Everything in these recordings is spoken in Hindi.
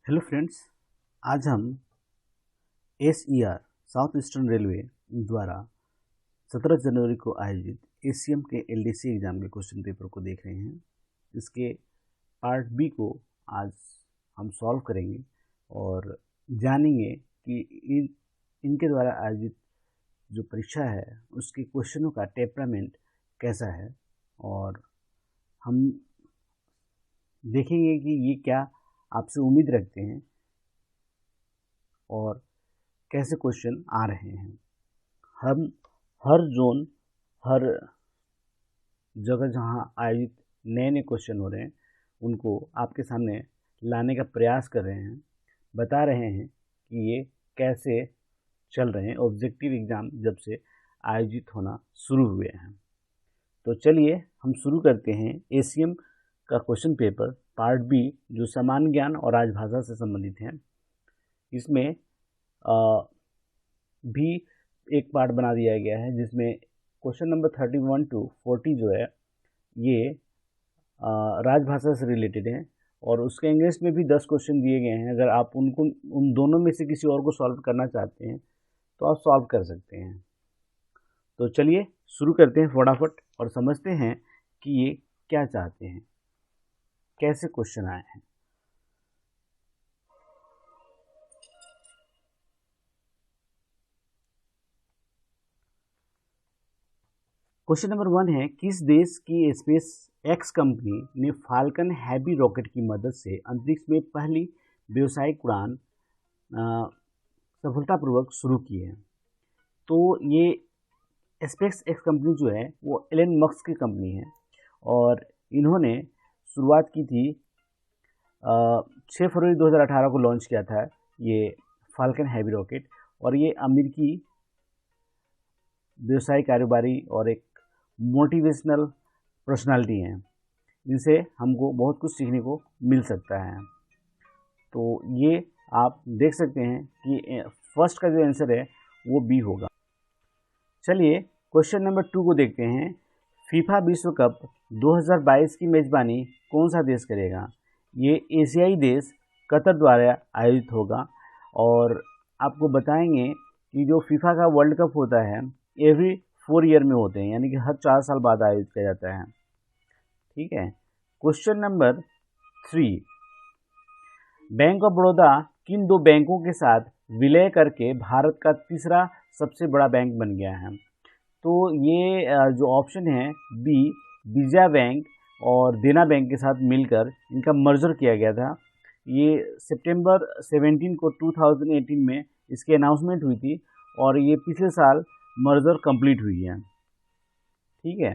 हेलो फ्रेंड्स, आज हम SER साउथ ईस्टर्न रेलवे द्वारा 17 जनवरी को आयोजित ACM के LDC एग्ज़ाम के क्वेश्चन पेपर को देख रहे हैं। इसके पार्ट बी को आज हम सॉल्व करेंगे और जानेंगे कि इनके द्वारा आयोजित जो परीक्षा है उसके क्वेश्चनों का टेम्परामेंट कैसा है और हम देखेंगे कि ये क्या आपसे उम्मीद रखते हैं और कैसे क्वेश्चन आ रहे हैं। हम हर जोन, हर जगह जहां आयोजित नए नए क्वेश्चन हो रहे हैं उनको आपके सामने लाने का प्रयास कर रहे हैं, बता रहे हैं कि ये कैसे चल रहे हैं। ऑब्जेक्टिव एग्ज़ाम जब से आयोजित होना शुरू हुए हैं, तो चलिए हम शुरू करते हैं ACM का क्वेश्चन पेपर पार्ट बी, जो सामान्य ज्ञान और राजभाषा से संबंधित है। इसमें भी एक पार्ट बना दिया गया है जिसमें क्वेश्चन नंबर 31 to 40 जो है ये राजभाषा से रिलेटेड है और उसके इंग्लिश में भी 10 क्वेश्चन दिए गए हैं। अगर आप उन दोनों में से किसी और को सॉल्व करना चाहते हैं तो आप सॉल्व कर सकते हैं। तो चलिए शुरू करते हैं फटाफट और समझते हैं कि ये क्या चाहते हैं, कैसे क्वेश्चन आए हैं। क्वेश्चन नंबर 1 है, किस देश की स्पेस एक्स कंपनी ने फाल्कन हैवी रॉकेट की मदद से अंतरिक्ष में पहली व्यावसायिक उड़ान सफलतापूर्वक शुरू की है। तो ये स्पेस एक्स कंपनी जो है वो एलन मस्क की कंपनी है और इन्होंने शुरुआत की थी 6 फरवरी 2018 को लॉन्च किया था ये फाल्कन हैवी रॉकेट। और ये अमेरिकी व्यवसायिक कारोबारी और एक मोटिवेशनल पर्सनालिटी हैं, जिनसे हमको बहुत कुछ सीखने को मिल सकता है। तो ये आप देख सकते हैं कि फर्स्ट का जो आंसर है वो बी होगा। चलिए क्वेश्चन नंबर 2 को देखते हैं। फीफा विश्व कप 2022 की मेज़बानी कौन सा देश करेगा? ये एशियाई देश कतर द्वारा आयोजित होगा और आपको बताएंगे कि जो फीफा का वर्ल्ड कप होता है एवरी 4 ईयर में होते हैं, यानी कि हर 4 साल बाद आयोजित किया जाता है। ठीक है। Question number 3, bank of Baroda किन 2 बैंकों के साथ विलय करके भारत का तीसरा सबसे बड़ा बैंक बन गया है? तो ये जो ऑप्शन है बी, विजया बैंक और देना बैंक के साथ मिलकर इनका मर्जर किया गया था। ये सितंबर 17 को 2018 में इसकी अनाउंसमेंट हुई थी और ये पिछले साल मर्जर कंप्लीट हुई है। ठीक है।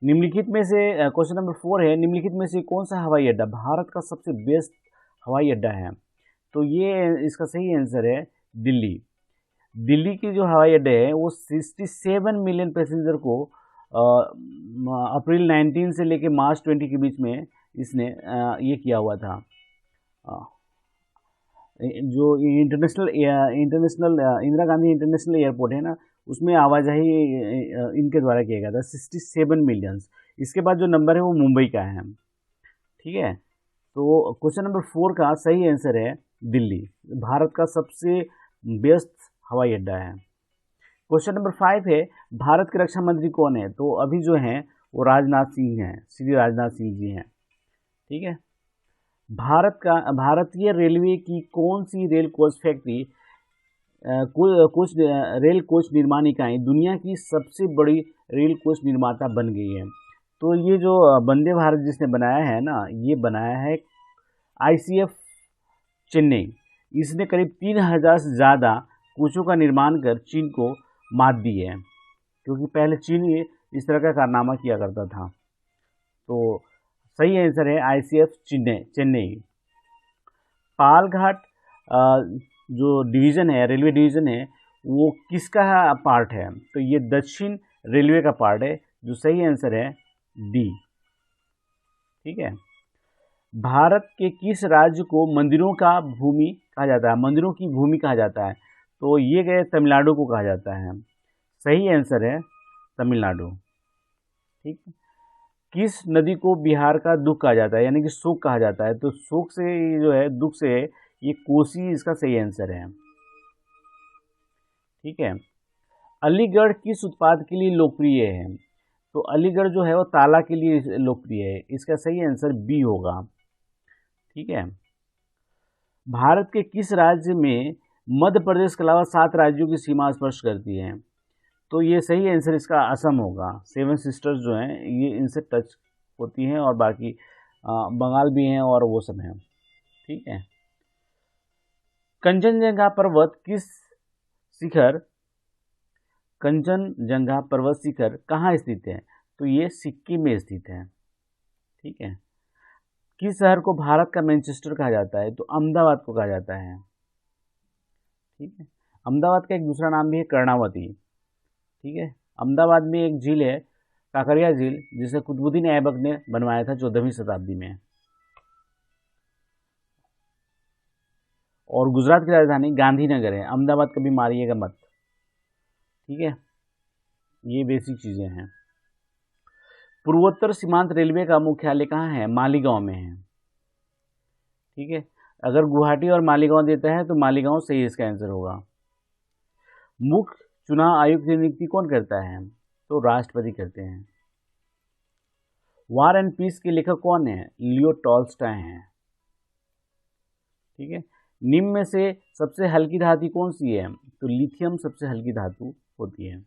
निम्नलिखित में से क्वेश्चन नंबर 4 है, निम्नलिखित में से कौन सा हवाई अड्डा भारत का सबसे बेस्ट हवाई अड्डा है? तो ये इसका सही आंसर है दिल्ली। दिल्ली की जो हवाई अड्डे है वो 67 मिलियन पैसेंजर को अप्रैल 19 से लेकर मार्च 20 के बीच में इसने ये किया हुआ था। जो international Indira Gandhi international airport है ना, उसमें आवाजाही इनके द्वारा किया गया था 67 मिलियंस। इसके बाद जो नंबर है वो मुंबई का है। ठीक है। तो क्वेश्चन नंबर 4 का सही आंसर है दिल्ली, भारत का सबसे बेस्ट हवाई अड्डा है। क्वेश्चन नंबर 5 है, भारत के रक्षा मंत्री कौन है? तो अभी जो हैं वो राजनाथ सिंह हैं, श्री राजनाथ सिंह जी हैं। ठीक है। भारतीय रेलवे की कौन सी rail coach factory coach rail coach निर्माण इकाई दुनिया की सबसे बड़ी रेल कोच निर्माता बन गई है? तो ये जो वंदे भारत जिसने बनाया है ना, ये बनाया है ICF चेन्नई। इसने करीब 3000 से ज़्यादा कोचों का निर्माण कर चीन को मात दी है, क्योंकि पहले चीन ये इस तरह का कारनामा किया करता था। तो सही आंसर है ICF चेन्नई। पालघाट जो डिवीज़न है, रेलवे डिवीज़न है, वो किसका पार्ट है? तो ये दक्षिण रेलवे का पार्ट है, जो सही आंसर है डी। ठीक है। भारत के किस राज्य को मंदिरों का भूमि कहा जाता है? मंदिरों की भूमि कहा जाता है? तो ये गए तमिलनाडु को कहा जाता है। सही आंसर है तमिलनाडु। ठीक। किस नदी को बिहार का दुख कहा जाता है, यानी कि शोक कहा जाता है? तो शोक से जो है, दुख से, ये कोसी इसका सही आंसर है। ठीक है। अलीगढ़ किस उत्पाद के लिए लोकप्रिय है? तो अलीगढ़ जो है वो ताला के लिए लोकप्रिय है। इसका सही आंसर बी होगा। ठीक है। भारत के किस राज्य में मध्य प्रदेश के अलावा 7 राज्यों की सीमा स्पर्श करती है? तो ये सही आंसर इसका असम होगा। 7 सिस्टर्स जो हैं ये इनसे टच होती हैं, और बाकी बंगाल भी हैं और वो सब हैं। ठीक है। कंचनजंगा पर्वत शिखर कहाँ स्थित है? तो ये सिक्किम में स्थित है। ठीक है। किस शहर को भारत का मैनचेस्टर कहा जाता है? तो अहमदाबाद को कहा जाता है। ठीक है। अहमदाबाद का एक दूसरा नाम भी है कर्णावती। ठीक है। अहमदाबाद में एक झील है, काकरिया झील, जिसे कुतुबुद्दीन ऐबक ने बनवाया था 14वीं शताब्दी में। और गुजरात की राजधानी गांधीनगर है। अहमदाबाद कभी मारिएगा मत। ठीक है। ये बेसिक चीजें हैं। पूर्वोत्तर सीमांत रेलवे का मुख्यालय कहाँ है? मालीगांव में है। ठीक है। अगर गुवाहाटी और मालीगांव देता है तो मालीगांव सही इसका आंसर होगा। मुख्य चुनाव आयुक्त की नियुक्ति कौन करता है? तो राष्ट्रपति करते हैं। वार एंड पीस के लेखक कौन है? लियो टॉल्स्टॉय हैं। ठीक है। निम्न में से सबसे हल्की धातु कौन सी है? तो लिथियम सबसे हल्की धातु होती है।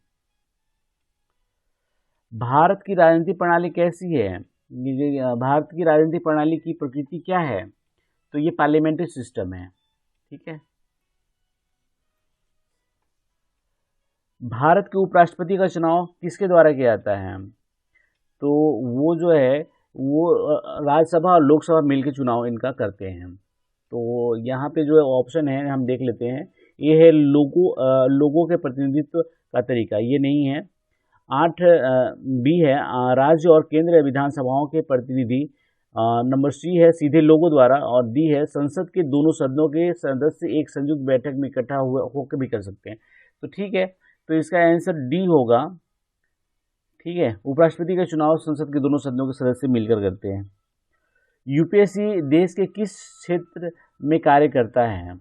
भारत की राजनीतिक प्रणाली कैसी है? भारत की राजनीतिक प्रणाली की प्रकृति क्या है? तो ये पार्लियामेंट्री सिस्टम है। ठीक है। भारत के उपराष्ट्रपति का चुनाव किसके द्वारा किया जाता है? तो वो जो है वो राज्यसभा और लोकसभा मिलकर चुनाव इनका करते हैं। तो यहाँ पे जो है ऑप्शन है हम देख लेते हैं। ये है लोगों के प्रतिनिधित्व का तरीका, ये नहीं है। 8 बी है राज्य और केंद्रीय विधानसभाओं के प्रतिनिधि। नंबर सी है सीधे लोगों द्वारा, और डी है संसद के दोनों सदनों के सदस्य एक संयुक्त बैठक में इकट्ठा होकर भी कर सकते हैं। तो ठीक है, तो इसका आंसर डी होगा। ठीक है। उपराष्ट्रपति का चुनाव संसद के दोनों सदनों के सदस्य मिलकर करते हैं। यूपीएससी देश के किस क्षेत्र में कार्य करता है?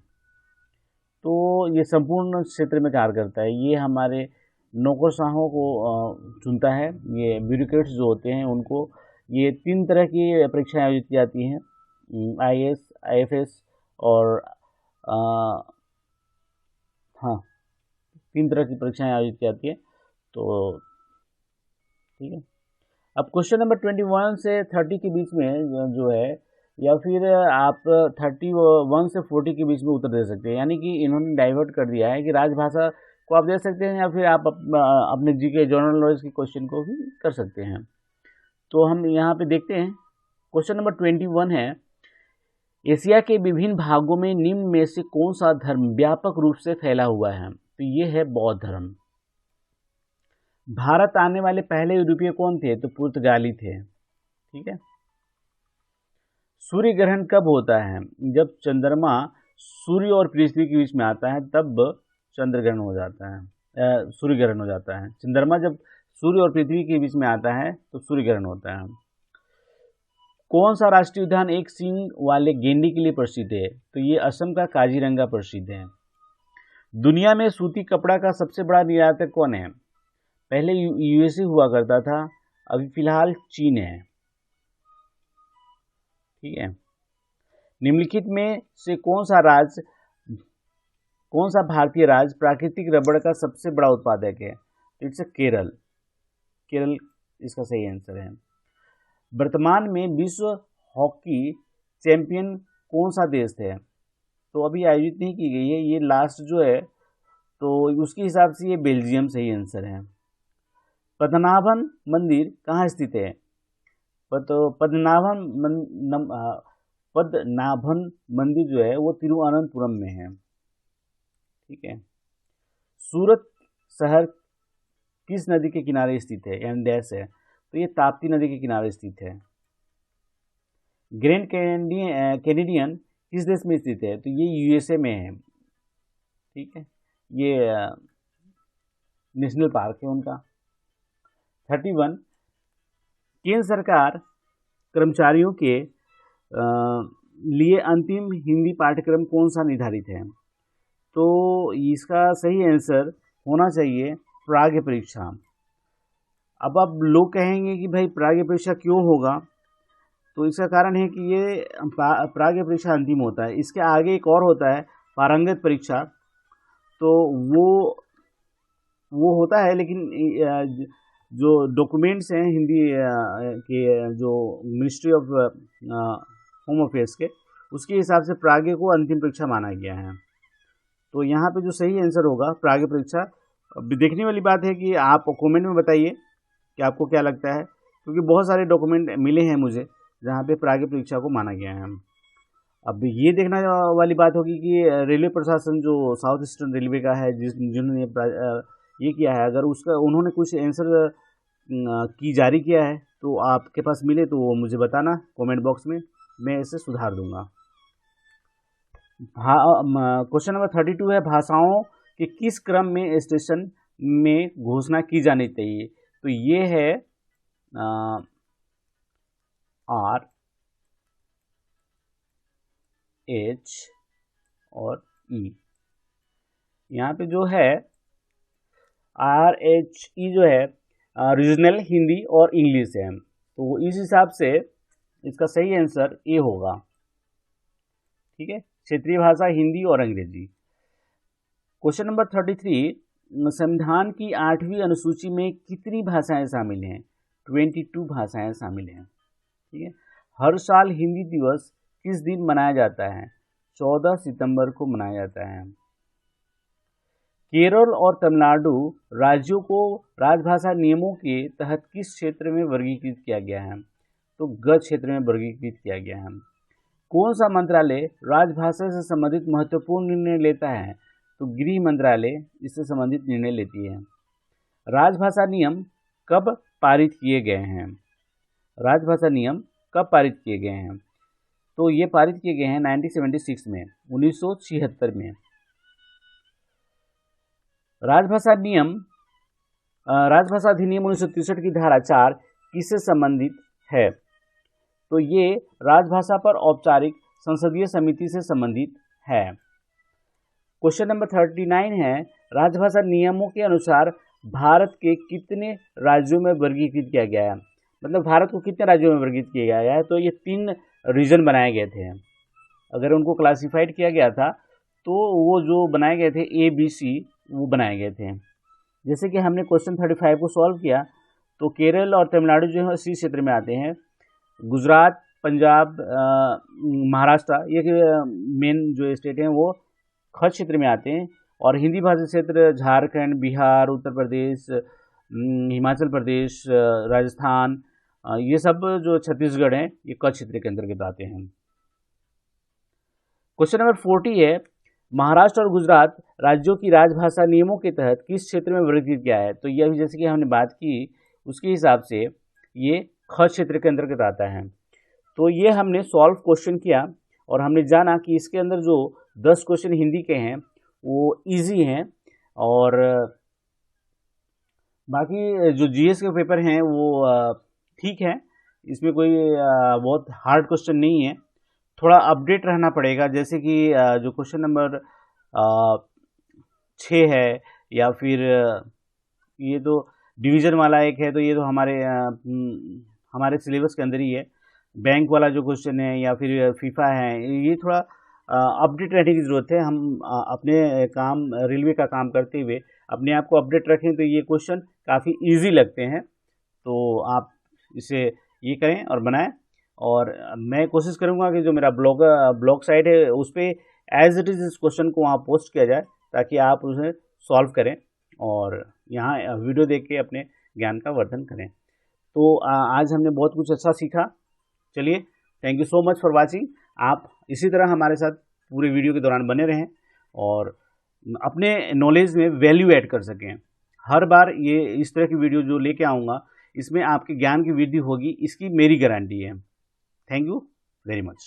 तो ये संपूर्ण क्षेत्र में कार्य करता है। ये हमारे नौकरशाहों को चुनता है। ये ब्यूरोक्रेट्स जो होते हैं उनको, ये 3 तरह की परीक्षाएं आयोजित की जाती हैं, IAS, IFS और हाँ, 3 तरह की परीक्षाएं आयोजित की जाती है। तो ठीक है। अब क्वेश्चन नंबर 21 से 30 के बीच में जो है, या फिर आप 31 से 40 के बीच में उत्तर दे सकते हैं। यानी कि इन्होंने डाइवर्ट कर दिया है कि राजभाषा को आप दे सकते हैं, या फिर आप अपने जीके जनरल नॉलेज के क्वेश्चन को भी कर सकते हैं। तो हम यहाँ पे देखते हैं। क्वेश्चन नंबर 21 है, एशिया के विभिन्न भागों में निम्न में से कौन सा धर्म व्यापक रूप से फैला हुआ है? तो ये है बौद्ध धर्म। भारत आने वाले पहले यूरोपीय कौन थे? तो पुर्तगाली थे। ठीक है। सूर्य ग्रहण कब होता है? जब चंद्रमा सूर्य और पृथ्वी के बीच में आता है तब चंद्र ग्रहण हो जाता है, सूर्य ग्रहण हो जाता है। चंद्रमा जब सूर्य और पृथ्वी के बीच में आता है तो सूर्य ग्रहण होता है। कौन सा राष्ट्रीय उद्यान एक सींग वाले गेंडे के लिए प्रसिद्ध है? तो ये असम का काजीरंगा प्रसिद्ध है। दुनिया में सूती कपड़ा का सबसे बड़ा निर्यातक कौन है? पहले यूएसए हुआ करता था, अभी फिलहाल चीन है। ठीक है। निम्नलिखित में से कौन सा भारतीय राज्य प्राकृतिक रबड़ का सबसे बड़ा उत्पादक है? तो इट्स केरल। केरल इसका सही आंसर है। वर्तमान में विश्व हॉकी चैंपियन कौन सा देश है? तो अभी आयोजित नहीं की गई है, ये लास्ट जो है, तो उसके हिसाब से ये बेल्जियम सही आंसर है। पद्मनाभन मंदिर कहाँ स्थित है? तो पद्मनाभन मंदिर जो है वो तिरुवनंतपुरम में है। ठीक है। सूरत शहर किस नदी के किनारे स्थित है? यानी डैश है, तो ये ताप्ती नदी के किनारे स्थित है। ग्रैंड कैनेडियन किस देश में स्थित है? तो ये यूएसए में है। ठीक है। ये नेशनल पार्क है उनका। 31 केंद्र सरकार कर्मचारियों के लिए अंतिम हिंदी पाठ्यक्रम कौन सा निर्धारित है? तो इसका सही आंसर होना चाहिए प्राग्ञ परीक्षा। अब आप लोग कहेंगे कि भाई प्राग्ञ परीक्षा क्यों होगा, तो इसका कारण है कि ये प्राग्ञ परीक्षा अंतिम होता है। इसके आगे एक और होता है पारंगत परीक्षा, तो वो होता है, लेकिन जो डॉक्यूमेंट्स हैं हिंदी के जो मिनिस्ट्री ऑफ होम अफेयर्स के, उसके हिसाब से प्राग्ञ को अंतिम परीक्षा माना गया है। तो यहाँ पे जो सही आंसर होगा प्राग्ञ परीक्षा। अब देखने वाली बात है कि आप कमेंट में बताइए कि आपको क्या लगता है, क्योंकि बहुत सारे डॉक्यूमेंट मिले हैं मुझे जहाँ पे प्राग्ञ परीक्षा को माना गया है। अब ये देखना वाली बात होगी कि रेलवे प्रशासन जो साउथ ईस्टर्न रेलवे का है, जिन्होंने ये किया है, अगर उन्होंने कुछ आंसर की जारी किया है तो आपके पास मिले तो वो मुझे बताना कमेंट बॉक्स में, मैं इसे सुधार दूंगा। क्वेश्चन नंबर 32 है, भाषाओं के किस क्रम में स्टेशन में घोषणा की जानी चाहिए? तो ये है R, H और E। यहाँ पे जो है RHE जो है रीजनल हिंदी और इंग्लिश है, तो इस हिसाब से इसका सही आंसर ए होगा। ठीक है, क्षेत्रीय भाषा हिंदी और अंग्रेजी। क्वेश्चन नंबर 33, संविधान की 8वीं अनुसूची में कितनी भाषाएं शामिल हैं? 22 भाषाएं शामिल हैं। ठीक है, हर साल हिंदी दिवस किस दिन मनाया जाता है? 14 सितंबर को मनाया जाता है। केरल और तमिलनाडु राज्यों को राजभाषा नियमों के तहत किस क्षेत्र में वर्गीकृत किया गया है? तो ग क्षेत्र में वर्गीकृत किया गया है। कौन सा मंत्रालय राजभाषा से संबंधित महत्वपूर्ण निर्णय लेता है? तो गृह मंत्रालय इससे संबंधित निर्णय लेती है। राजभाषा नियम कब पारित किए गए हैं? राजभाषा नियम कब पारित किए गए हैं? तो ये पारित किए गए हैं 1976 में, 1976 में। राजभाषा अधिनियम 1963 की धारा 4 किससे संबंधित है? तो ये राजभाषा पर औपचारिक संसदीय समिति से संबंधित है। क्वेश्चन नंबर 39 है, राजभाषा नियमों के अनुसार भारत के कितने राज्यों में वर्गीकृत किया गया है? मतलब भारत को कितने राज्यों में वर्गीकृत किया गया है? तो ये 3 रीजन बनाए गए थे। अगर उनको क्लासिफाइड किया गया था तो वो जो बनाए गए थे ABC, वो बनाए गए थे। जैसे कि हमने क्वेश्चन 35 को सॉल्व किया तो केरल और तमिलनाडु जो है सी क्षेत्र में आते हैं, गुजरात, पंजाब, महाराष्ट्र, ये मेन जो स्टेट हैं वो ख क्षेत्र में आते हैं, और हिंदी भाषी क्षेत्र झारखंड, बिहार, उत्तर प्रदेश, हिमाचल प्रदेश, राजस्थान, ये सब जो छत्तीसगढ़ हैं ये क क्षेत्र के अंतर्गत आते हैं। क्वेश्चन नंबर 40 है, महाराष्ट्र और गुजरात राज्यों की राजभाषा नियमों के तहत किस क्षेत्र में वर्गीकृत किया है? तो यह जैसे कि हमने बात की उसके हिसाब से ये ख क्षेत्र के अंतर्गत आता है। तो ये हमने सॉल्व क्वेश्चन किया और हमने जाना कि इसके अंदर जो 10 क्वेश्चन हिंदी के हैं वो इजी हैं, और बाकी जो जीएस के पेपर हैं वो ठीक है, इसमें कोई बहुत हार्ड क्वेश्चन नहीं है। थोड़ा अपडेट रहना पड़ेगा, जैसे कि जो क्वेश्चन नंबर 6 है, या फिर ये तो डिवीज़न वाला एक है, तो ये तो हमारे सिलेबस के अंदर ही है। बैंक वाला जो क्वेश्चन है या फिर फीफा है, ये थोड़ा अपडेट रहने की ज़रूरत है। हम अपने काम, रेलवे का काम करते हुए अपने आप को अपडेट रखें तो ये क्वेश्चन काफ़ी इजी लगते हैं। तो आप इसे ये करें और बनाएं, और मैं कोशिश करूंगा कि जो मेरा ब्लॉग साइट है उस पर एज इट इज़ इस क्वेश्चन को वहाँ पोस्ट किया जाए ताकि आप उसे सॉल्व करें और यहाँ वीडियो देख के अपने ज्ञान का वर्धन करें। तो आज हमने बहुत कुछ अच्छा सीखा। चलिए, thank you so much for watching. आप इसी तरह हमारे साथ पूरे वीडियो के दौरान बने रहें और अपने नॉलेज में वैल्यू ऐड कर सकें। हर बार ये इस तरह की वीडियो जो लेके आऊँगा इसमें आपके ज्ञान की वृद्धि होगी, इसकी मेरी गारंटी है। Thank you very much.